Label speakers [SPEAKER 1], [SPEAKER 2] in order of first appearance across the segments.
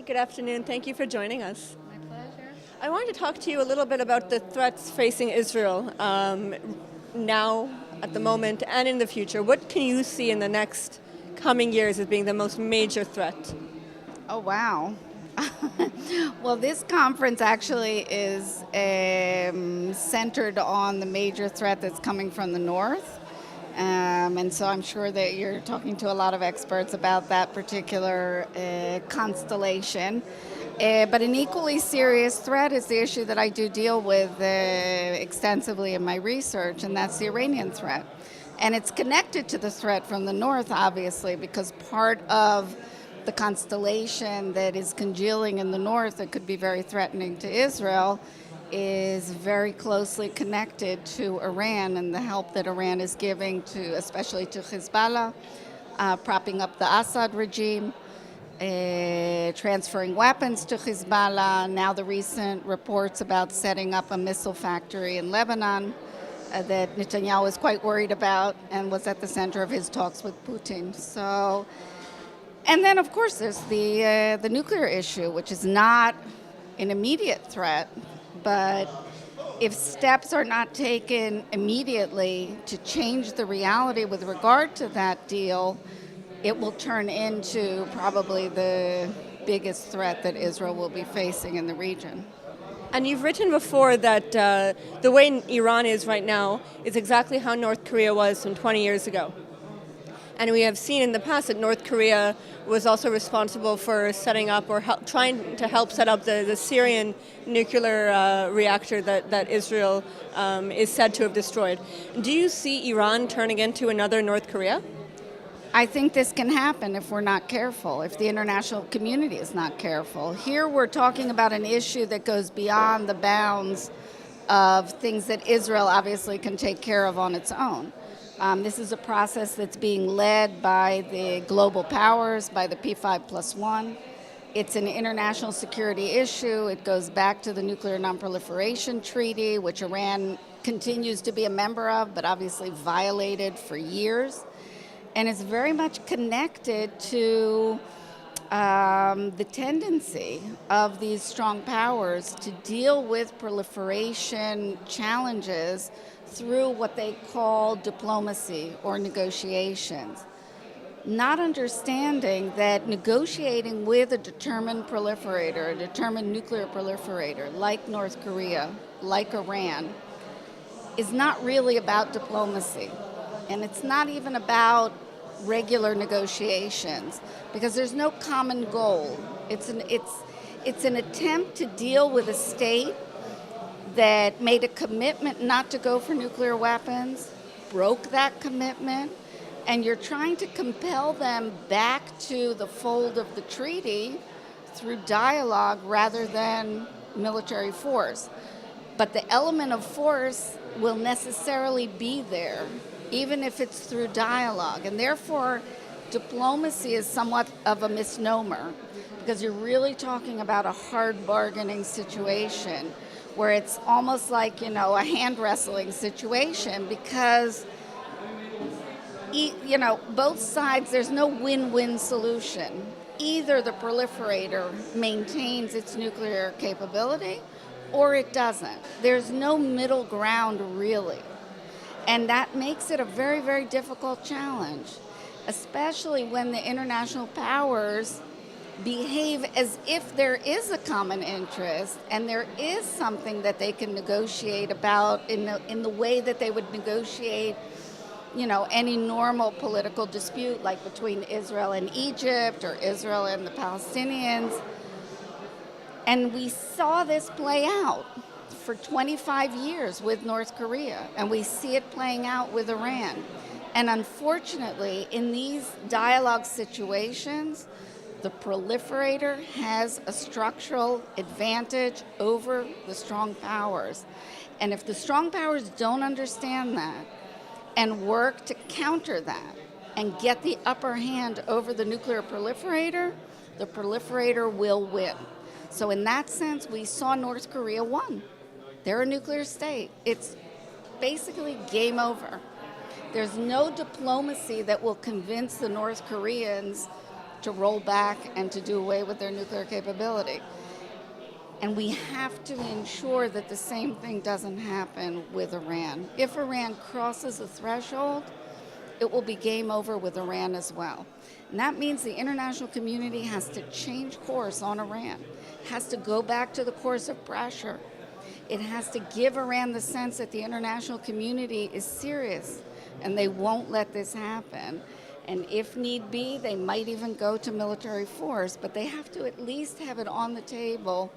[SPEAKER 1] good afternoon. Thank you for joining us.
[SPEAKER 2] My pleasure.
[SPEAKER 1] I wanted to talk to you a little bit about the threats facing Israel now, at the moment, and in the future. What can you see in the next coming years as being the most major threat?
[SPEAKER 2] Oh, wow. Well, this conference actually is centered on the major threat that's coming from the north. And so I'm sure that you're talking to a lot of experts about that particular constellation. But an equally serious threat is the issue that I do deal with extensively in my research, and that's the Iranian threat. And it's connected to the threat from the north, obviously, because part of the constellation that is congealing in the north that could be very threatening to Israel is very closely connected to Iran and the help that Iran is giving to, especially to Hezbollah, propping up the Assad regime, transferring weapons to Hezbollah. Now the recent reports about setting up a missile factory in Lebanon that Netanyahu is quite worried about and was at the center of his talks with Putin. So, and then of course there's the nuclear issue, which is not an immediate threat, but if steps are not taken immediately to change the reality with regard to that deal, it will turn into probably the biggest threat that Israel will be facing in the region.
[SPEAKER 1] And you've written before that the way Iran is right now is exactly how North Korea was some 20 years ago. And we have seen in the past that North Korea was also responsible for setting up or trying to help set up the Syrian nuclear reactor that Israel is said to have destroyed. Do you see Iran turning into another North Korea?
[SPEAKER 2] I think this can happen if we're not careful, if the international community is not careful. Here we're talking about an issue that goes beyond the bounds of things that Israel obviously can take care of on its own. This is a process that's being led by the global powers, by the P5+1. It's an international security issue. It goes back to the Nuclear Non-Proliferation Treaty, which Iran continues to be a member of, but obviously violated for years. And it's very much connected to the tendency of these strong powers to deal with proliferation challenges through what they call diplomacy or negotiations. Not understanding that negotiating with a determined proliferator, a determined nuclear proliferator, like North Korea, like Iran, is not really about diplomacy. And it's not even about regular negotiations, because there's no common goal. It's an attempt to deal with a state that made a commitment not to go for nuclear weapons, broke that commitment, and you're trying to compel them back to the fold of the treaty through dialogue rather than military force. But the element of force will necessarily be there, even if it's through dialogue. And therefore, diplomacy is somewhat of a misnomer, because you're really talking about a hard bargaining situation where it's almost like, a hand wrestling situation, because, both sides, there's no win-win solution. Either the proliferator maintains its nuclear capability or it doesn't. There's no middle ground, really. And that makes it a very, very difficult challenge, especially when the international powers behave as if there is a common interest and there is something that they can negotiate about in the way that they would negotiate, any normal political dispute, like between Israel and Egypt or Israel and the Palestinians. And we saw this play out for 25 years with North Korea, and we see it playing out with Iran. And unfortunately, in these dialogue situations, the proliferator has a structural advantage over the strong powers. And if the strong powers don't understand that and work to counter that and get the upper hand over the nuclear proliferator, the proliferator will win. So in that sense, we saw North Korea won. They're a nuclear state. It's basically game over. There's no diplomacy that will convince the North Koreans to roll back and to do away with their nuclear capability. And we have to ensure that the same thing doesn't happen with Iran. If Iran crosses a threshold, it will be game over with Iran as well. And that means the international community has to change course on Iran, has to go back to the course of pressure. It has to give Iran the sense that the international community is serious and they won't let this happen. And if need be, they might even go to military force, but they have to at least have it on the table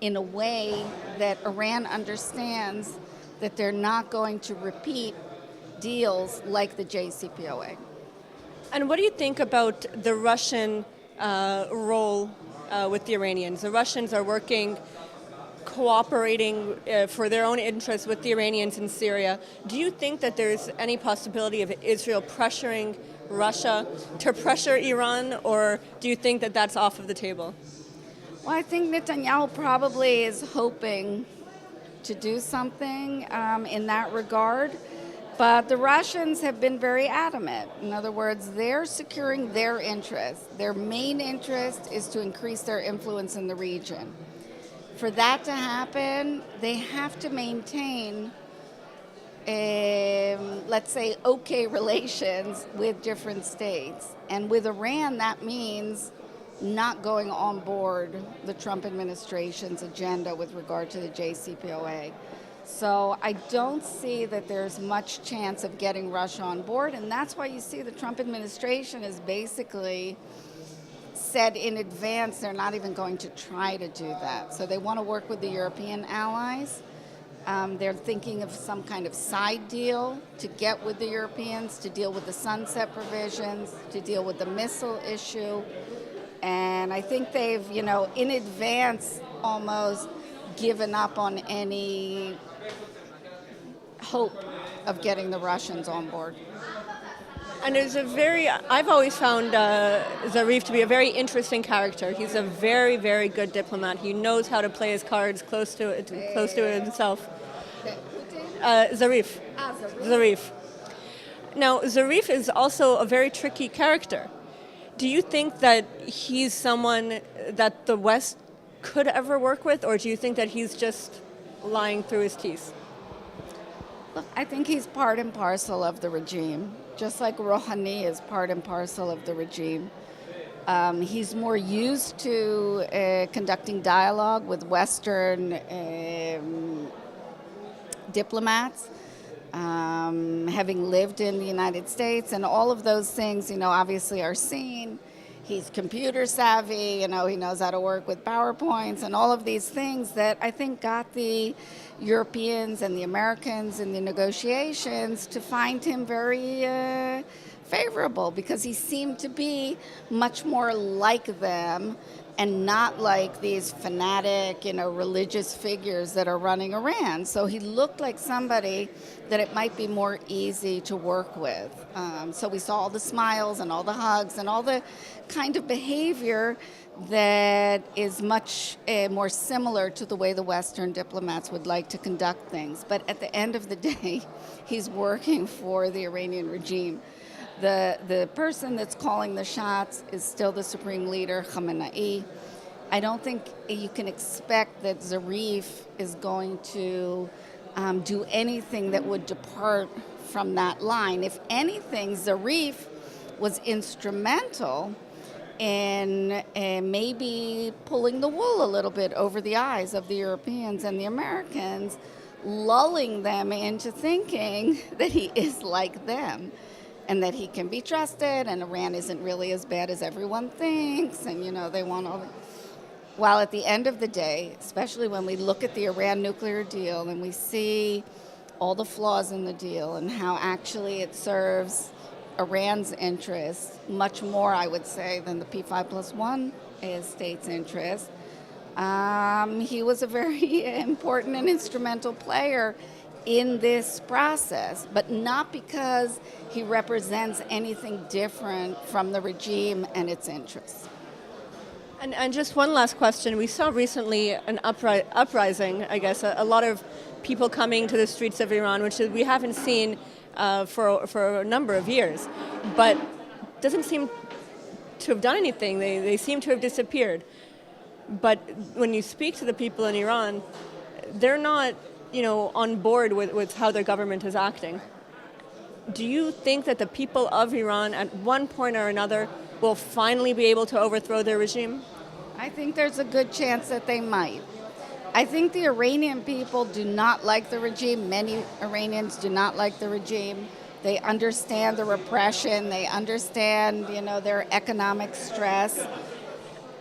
[SPEAKER 2] in a way that Iran understands that they're not going to repeat deals like the JCPOA.
[SPEAKER 1] And what do you think about the Russian role with the Iranians? The Russians are working, cooperating for their own interests with the Iranians in Syria. Do you think that there's any possibility of Israel pressuring Russia to pressure Iran, or do you think that that's off of the table?
[SPEAKER 2] Well, I think Netanyahu probably is hoping to do something in that regard. But the Russians have been very adamant. In other words, they're securing their interests. Their main interest is to increase their influence in the region. For that to happen, they have to maintain, let's say, okay relations with different states. And with Iran, that means not going on board the Trump administration's agenda with regard to the JCPOA. So I don't see that there's much chance of getting Russia on board, and that's why you see the Trump administration has basically said in advance they're not even going to try to do that. So they want to work with the European allies. They're thinking of some kind of side deal to get with the Europeans, to deal with the sunset provisions, to deal with the missile issue. And I think they've, in advance almost given up on any hope of getting the Russians on board.
[SPEAKER 1] And I've always found Zarif to be a very interesting character. He's a very, very good diplomat. He knows how to play his cards close to it himself. Zarif. Zarif. Now, Zarif is also a very tricky character. Do you think that he's someone that the West could ever work with, or do you think that he's just lying through his teeth?
[SPEAKER 2] Look, I think he's part and parcel of the regime, just like Rouhani is part and parcel of the regime. He's more used to conducting dialogue with Western diplomats, having lived in the United States, and all of those things, obviously are seen. He's computer savvy, he knows how to work with PowerPoints and all of these things that I think got the Europeans and the Americans in the negotiations to find him very favorable, because he seemed to be much more like them and not like these fanatic, religious figures that are running Iran. So he looked like somebody that it might be more easy to work with. So we saw all the smiles and all the hugs and all the kind of behavior that is much more similar to the way the Western diplomats would like to conduct things. But at the end of the day, he's working for the Iranian regime. The person that's calling the shots is still the supreme leader, Khamenei. I don't think you can expect that Zarif is going to do anything that would depart from that line. If anything, Zarif was instrumental in maybe pulling the wool a little bit over the eyes of the Europeans and the Americans, lulling them into thinking that he is like them, and that he can be trusted, and Iran isn't really as bad as everyone thinks, and they want all the... While at the end of the day, especially when we look at the Iran nuclear deal and we see all the flaws in the deal and how actually it serves Iran's interests much more, I would say, than the P5+1 state's interest, he was a very important and instrumental player in this process, but not because he represents anything different from the regime and its interests.
[SPEAKER 1] And just one last question. We saw recently an uprising, I guess, a lot of people coming to the streets of Iran, which we haven't seen for a number of years. But doesn't seem to have done anything. They seem to have disappeared. But when you speak to the people in Iran, they're not, on board with how their government is acting. Do you think that the people of Iran at one point or another will finally be able to overthrow their regime?
[SPEAKER 2] I think there's a good chance that they might. I think the Iranian people do not like the regime. Many Iranians do not like the regime. They understand the repression. They understand, their economic stress.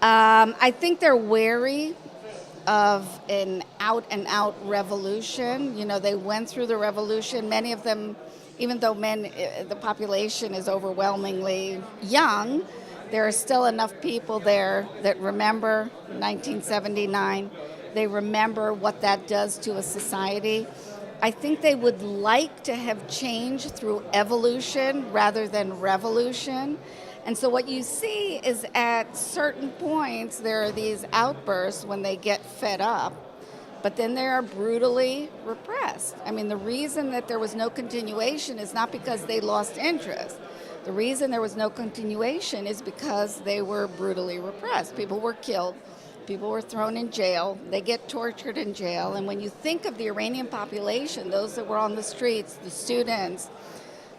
[SPEAKER 2] I think they're wary of an out-and-out revolution. They went through the revolution. Many of them, even though the population is overwhelmingly young, there are still enough people there that remember 1979. They remember what that does to a society. I think they would like to have change through evolution rather than revolution. And so what you see is at certain points there are these outbursts when they get fed up, but then they are brutally repressed. I mean, the reason that there was no continuation is not because they lost interest. The reason there was no continuation is because they were brutally repressed. People were killed. People were thrown in jail. They get tortured in jail. And when you think of the Iranian population, those that were on the streets, the students,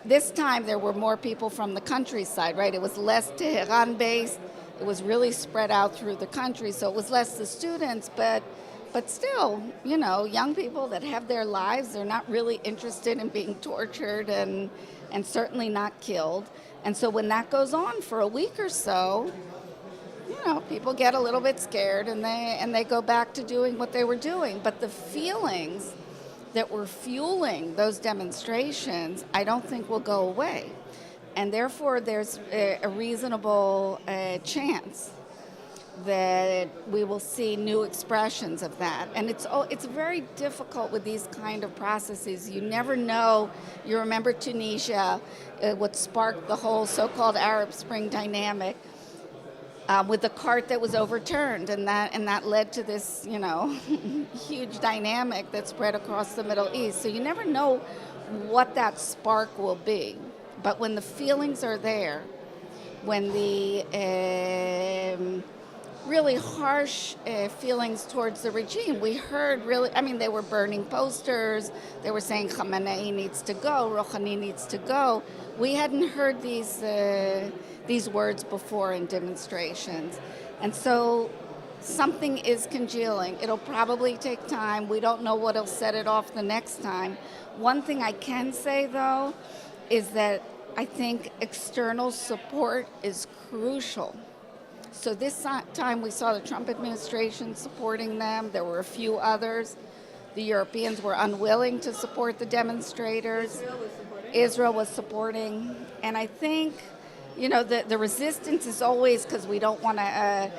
[SPEAKER 2] this time there were more people from the countryside, right? It was less Tehran-based. It was really spread out through the country, so it was less the students, but still, young people that have their lives, they're not really interested in being tortured and certainly not killed. And so when that goes on for a week or so, people get a little bit scared and they go back to doing what they were doing. But the feelings that were fueling those demonstrations, I don't think will go away. And therefore, there's a reasonable chance that we will see new expressions of that. And it's very difficult with these kind of processes. You never know. You remember Tunisia, what sparked the whole so-called Arab Spring dynamic. With the cart that was overturned, and that led to this, huge dynamic that spread across the Middle East. So you never know what that spark will be. But when the feelings are there, when the really harsh feelings towards the regime, we heard they were burning posters. They were saying Khamenei needs to go, Rouhani needs to go. We hadn't heard these words before in demonstrations. And so something is congealing. It'll probably take time. We don't know what'll set it off the next time. One thing I can say, though, is that I think external support is crucial. So this time we saw the Trump administration supporting them. There were a few others. The Europeans were unwilling to support the demonstrators. Israel was supporting. And I think the resistance is always because we don't want to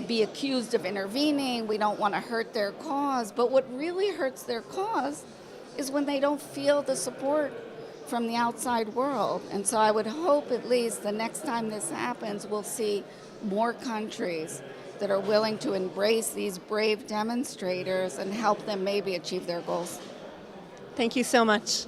[SPEAKER 2] be accused of intervening. We don't want to hurt their cause. But what really hurts their cause is when they don't feel the support from the outside world. And so I would hope at least the next time this happens, we'll see more countries that are willing to embrace these brave demonstrators and help them maybe achieve their goals.
[SPEAKER 1] Thank you so much.